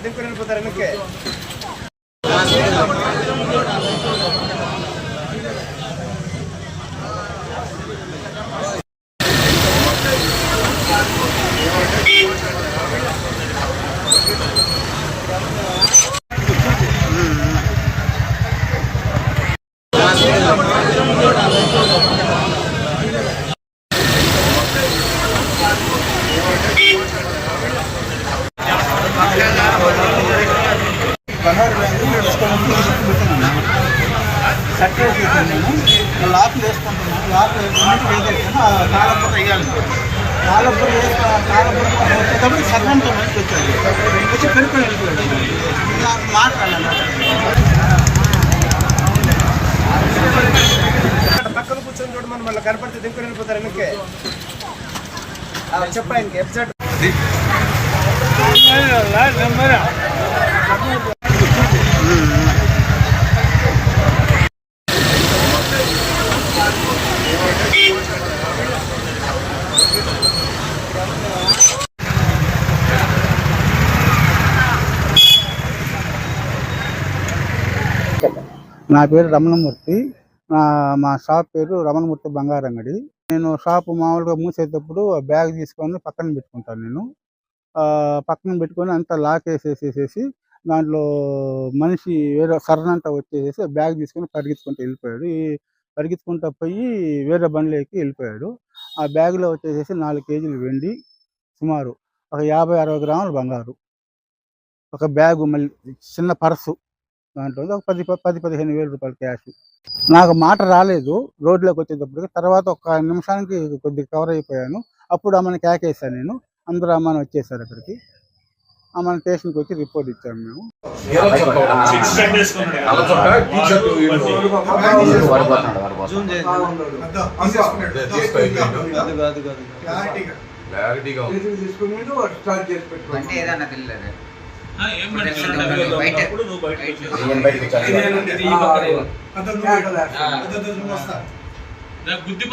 దింపుకొని వెళ్ళిపోతారు వెనక్కి. సర్టిఫికేట్ చేశాను. లాక్లు వేసుకుంటున్నాను. లాక్ ఏదైనా తాళపూర వేయాలి. తాళపూర వచ్చేటప్పుడు సర్వంతో మంచి వచ్చాడు. వచ్చి పెరుకొని వెళ్ళిపోయాడు. మాట్లాడాలి పక్కన కూర్చొని చూడమని మళ్ళీ కనపడితే దింపుకొని వెళ్ళిపోతారు వెనక్కి. చెప్ప ఆయనకి ఎగ్జాక్ట్ నా పేరు రమణమూర్తి. మా షాప్ పేరు రమణమూర్తి బంగారు అంగడి. నేను షాపు మామూలుగా మూసేటప్పుడు బ్యాగ్ తీసుకొని పక్కన పెట్టుకుంటాను. నేను పక్కన పెట్టుకొని అంతా లాక్ వేసేసేసి దాంట్లో మనిషి వేరే సర్రంతా వచ్చేసేసి బ్యాగ్ తీసుకొని పరిగెత్తుకుంటూ వెళ్ళిపోయాడు. పరిగెత్తుకుంటూ పోయి వేరే బండ్లు ఎక్కి వెళ్ళిపోయాడు. ఆ బ్యాగ్లో వచ్చేసేసి 4 కేజీలు వెండి, సుమారు ఒక 50-60 గ్రాములు బంగారు, ఒక బ్యాగు, మళ్ళీ చిన్న పర్సు, దాంట్లో ఒక 10-15 వేల రూపాయలు క్యాష్. నాకు మాట రాలేదు రోడ్లోకి వచ్చేటప్పటికి. తర్వాత ఒక నిమిషానికి కొద్దిగా కవర్ అయిపోయాను. అప్పుడు ఆమెను కేకేసాను నేను. అందరూ అమ్మని వచ్చేసారు అక్కడికి. మన స్టేషన్కి వచ్చి రిపోర్ట్ ఇచ్చాము మేము. బయట